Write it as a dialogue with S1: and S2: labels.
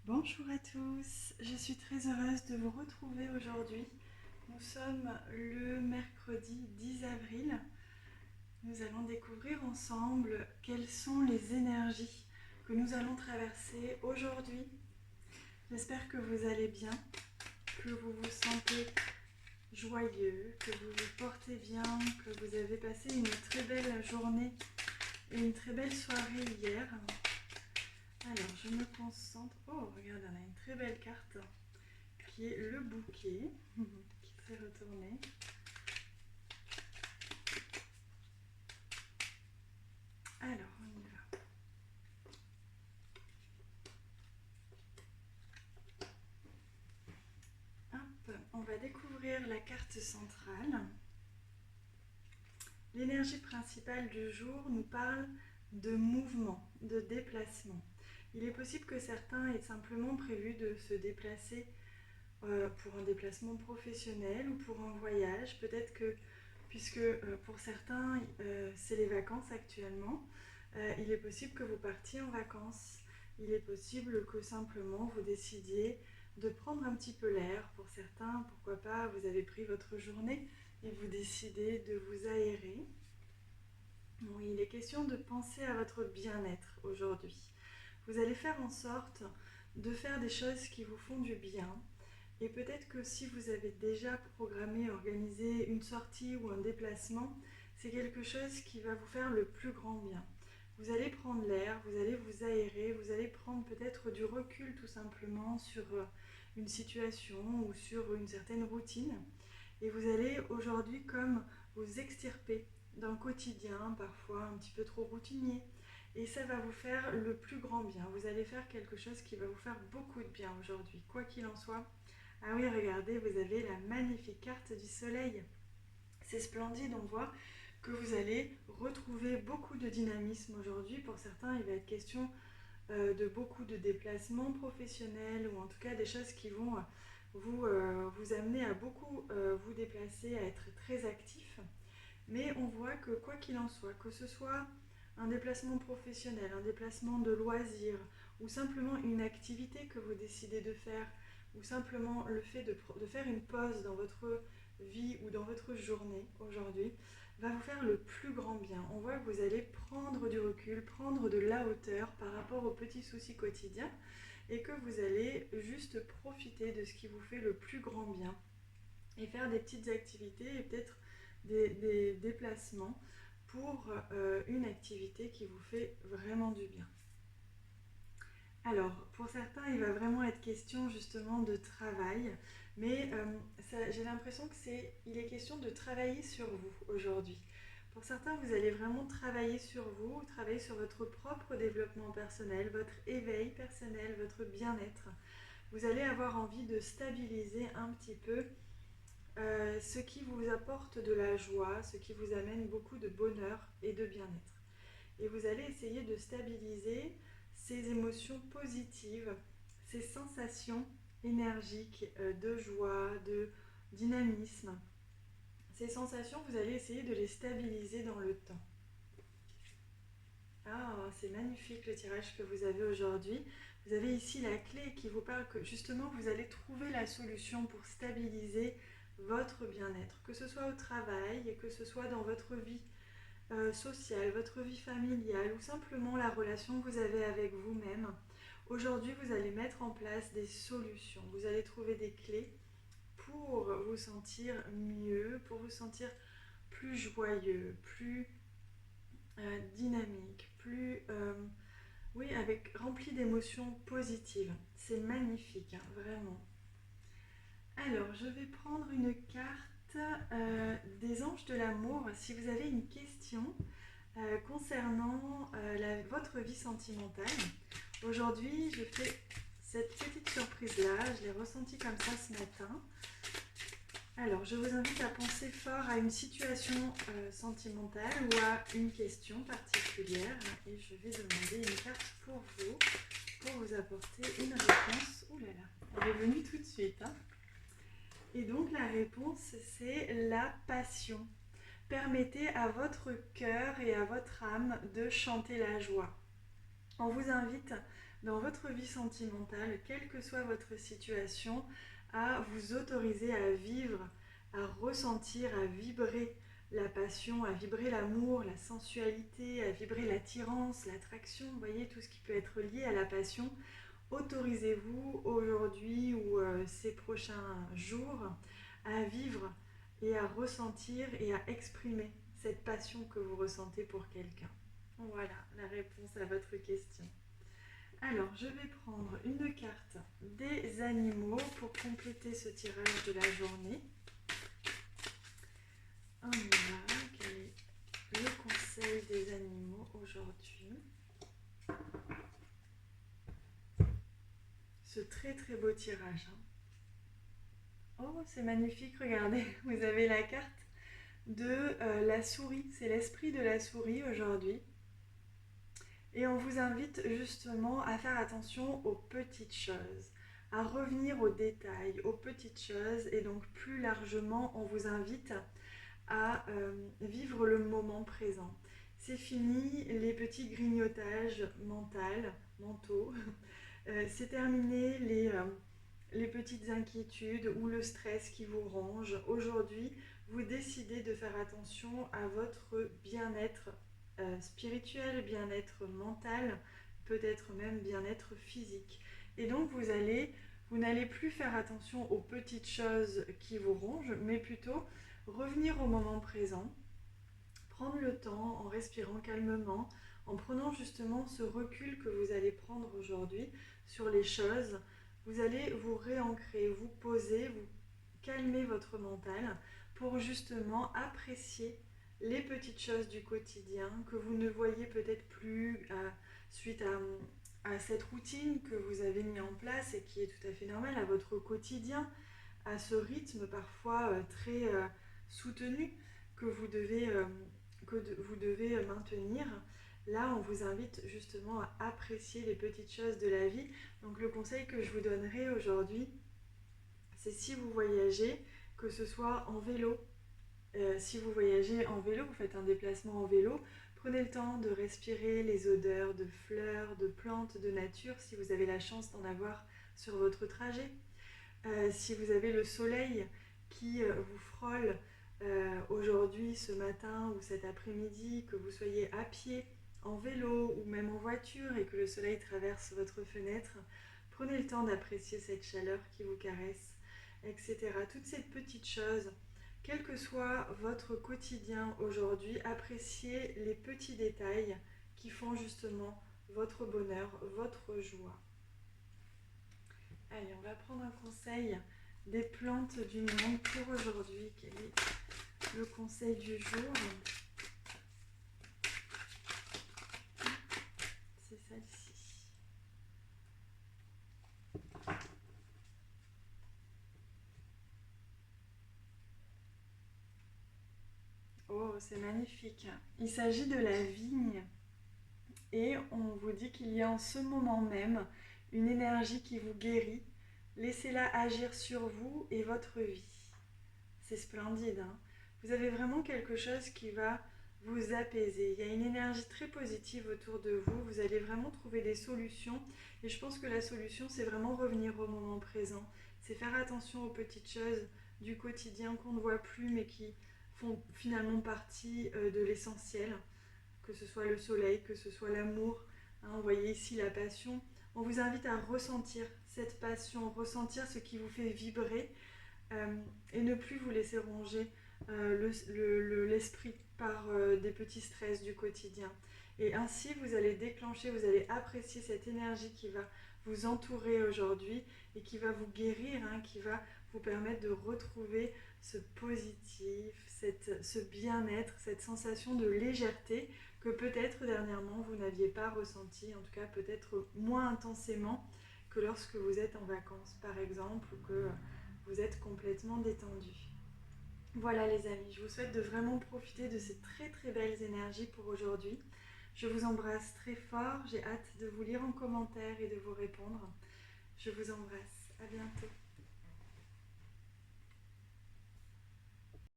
S1: Bonjour à tous, je suis très heureuse de vous retrouver aujourd'hui. Nous sommes le mercredi 10 avril. Nous allons découvrir ensemble quelles sont les énergies que nous allons traverser aujourd'hui. J'espère que vous allez bien, que vous vous sentez joyeux, que vous vous portez bien, que vous avez passé une très belle journée et une très belle soirée hier. Alors, je me concentre. Oh, regarde, on a une très belle carte qui est le bouquet, qui est très retourné. Alors, on y va. Hop, on va découvrir la carte centrale. L'énergie principale du jour nous parle de mouvement, de déplacement. Il est possible que certains aient simplement prévu de se déplacer pour un déplacement professionnel ou pour un voyage. Peut-être que, puisque pour certains, c'est les vacances actuellement, il est possible que vous partiez en vacances. Il est possible que simplement vous décidiez de prendre un petit peu l'air. Pour certains, pourquoi pas, vous avez pris votre journée et vous décidez de vous aérer. Oui, il est question de penser à votre bien-être aujourd'hui. Vous allez faire en sorte de faire des choses qui vous font du bien. Et peut-être que si vous avez déjà programmé, organisé une sortie ou un déplacement, c'est quelque chose qui va vous faire le plus grand bien. Vous allez prendre l'air, vous allez vous aérer, vous allez prendre peut-être du recul tout simplement sur une situation ou sur une certaine routine. Et vous allez aujourd'hui comme vous extirper d'un quotidien parfois un petit peu trop routinier. Et ça va vous faire le plus grand bien. Vous allez faire quelque chose qui va vous faire beaucoup de bien aujourd'hui, quoi qu'il en soit. Ah oui, regardez, vous avez la magnifique carte du soleil. C'est splendide, on voit que vous allez retrouver beaucoup de dynamisme aujourd'hui. Pour certains, il va être question de beaucoup de déplacements professionnels ou en tout cas des choses qui vont vous amener à beaucoup vous déplacer, à être très actif. Mais on voit que quoi qu'il en soit, que ce soit un déplacement professionnel, un déplacement de loisir ou simplement une activité que vous décidez de faire ou simplement le fait de faire une pause dans votre vie ou dans votre journée aujourd'hui va vous faire le plus grand bien. On voit que vous allez prendre du recul, prendre de la hauteur par rapport aux petits soucis quotidiens et que vous allez juste profiter de ce qui vous fait le plus grand bien et faire des petites activités et peut-être des déplacements pour une activité qui vous fait vraiment du bien. Alors, pour certains, il va vraiment être question justement de travail, mais j'ai l'impression il est question de travailler sur vous aujourd'hui. Pour certains, vous allez vraiment travailler sur vous, travailler sur votre propre développement personnel, votre éveil personnel, votre bien-être. Vous allez avoir envie de stabiliser un petit peu ce qui vous apporte de la joie, ce qui vous amène beaucoup de bonheur et de bien-être. Et vous allez essayer de stabiliser ces émotions positives, ces sensations énergiques de joie, de dynamisme. Ces sensations, vous allez essayer de les stabiliser dans le temps. Ah, c'est magnifique le tirage que vous avez aujourd'hui. Vous avez ici la clé qui vous parle que justement vous allez trouver la solution pour stabiliser votre bien-être, que ce soit au travail, que ce soit dans votre vie sociale, votre vie familiale ou simplement la relation que vous avez avec vous-même. Aujourd'hui, vous allez mettre en place des solutions. Vous allez trouver des clés pour vous sentir mieux, pour vous sentir plus joyeux, plus dynamique, plus oui, avec rempli d'émotions positives. C'est magnifique, hein, vraiment. Alors, je vais prendre une carte des anges de l'amour. Si vous avez une question concernant votre vie sentimentale, aujourd'hui, je fais cette petite surprise-là. Je l'ai ressentie comme ça ce matin. Alors, je vous invite à penser fort à une situation sentimentale ou à une question particulière. Et je vais demander une carte pour vous apporter une réponse. Ouh là là, elle est venue tout de suite. Hein. Et donc, la réponse, c'est la passion. Permettez à votre cœur et à votre âme de chanter la joie. On vous invite dans votre vie sentimentale, quelle que soit votre situation, à vous autoriser à vivre, à ressentir, à vibrer la passion, à vibrer l'amour, la sensualité, à vibrer l'attirance, l'attraction, vous voyez, tout ce qui peut être lié à la passion. Autorisez-vous aujourd'hui ou ces prochains jours à vivre et à ressentir et à exprimer cette passion que vous ressentez pour quelqu'un. Voilà la réponse à votre question. Alors, je vais prendre une carte des animaux pour compléter ce tirage de la journée. On y va. Quel est le conseil des animaux aujourd'hui? Ce très très beau tirage. Oh, c'est magnifique, regardez, vous avez la carte de la souris. C'est l'esprit de la souris aujourd'hui. Et on vous invite justement à faire attention aux petites choses, à revenir aux détails, aux petites choses. Et donc plus largement, on vous invite à vivre le moment présent. C'est fini les petits grignotages mentaux. C'est terminé les petites inquiétudes ou le stress qui vous ronge. Aujourd'hui, vous décidez de faire attention à votre bien-être spirituel, bien-être mental, peut-être même bien-être physique. Et donc vous n'allez plus faire attention aux petites choses qui vous rongent, mais plutôt revenir au moment présent, prendre le temps en respirant calmement, en prenant justement ce recul que vous allez prendre aujourd'hui sur les choses. Vous allez vous réancrer, vous poser, vous calmer votre mental pour justement apprécier les petites choses du quotidien que vous ne voyez peut-être plus suite à cette routine que vous avez mis en place et qui est tout à fait normale, à votre quotidien, à ce rythme parfois très soutenu que vous devez maintenir. Là, on vous invite justement à apprécier les petites choses de la vie. Donc le conseil que je vous donnerai aujourd'hui, c'est si vous voyagez, que ce soit en vélo. Si vous voyagez en vélo, vous faites un déplacement en vélo, prenez le temps de respirer les odeurs de fleurs, de plantes, de nature, si vous avez la chance d'en avoir sur votre trajet. Si vous avez le soleil qui vous frôle aujourd'hui, ce matin ou cet après-midi, que vous soyez à pied, en vélo ou même en voiture et que le soleil traverse votre fenêtre, prenez le temps d'apprécier cette chaleur qui vous caresse, etc. Toutes ces petites choses, quel que soit votre quotidien aujourd'hui, appréciez les petits détails qui font justement votre bonheur, votre joie. Allez, on va prendre un conseil des plantes du monde pour aujourd'hui. Quel est le conseil du jour? C'est celle-ci. Oh, c'est magnifique. Il s'agit de la vigne. Et on vous dit qu'il y a en ce moment même une énergie qui vous guérit. Laissez-la agir sur vous et votre vie. C'est splendide, hein? Vous avez vraiment quelque chose qui va vous apaiser. Il y a une énergie très positive autour de vous. Vous allez vraiment trouver des solutions. Et je pense que la solution, c'est vraiment revenir au moment présent. C'est faire attention aux petites choses du quotidien qu'on ne voit plus, mais qui font finalement partie de l'essentiel. Que ce soit le soleil, que ce soit l'amour. Hein, vous voyez ici la passion. On vous invite à ressentir cette passion, ressentir ce qui vous fait vibrer. Et ne plus vous laisser ronger l'esprit par des petits stress du quotidien. Et ainsi, vous allez déclencher, vous allez apprécier cette énergie qui va vous entourer aujourd'hui et qui va vous guérir, hein, qui va vous permettre de retrouver ce positif, ce bien-être, cette sensation de légèreté que peut-être dernièrement vous n'aviez pas ressenti, en tout cas peut-être moins intensément que lorsque vous êtes en vacances par exemple, ou que vous êtes complètement détendu. Voilà les amis, je vous souhaite de vraiment profiter de ces très très belles énergies pour aujourd'hui. Je vous embrasse très fort, j'ai hâte de vous lire en commentaire et de vous répondre. Je vous embrasse, à bientôt.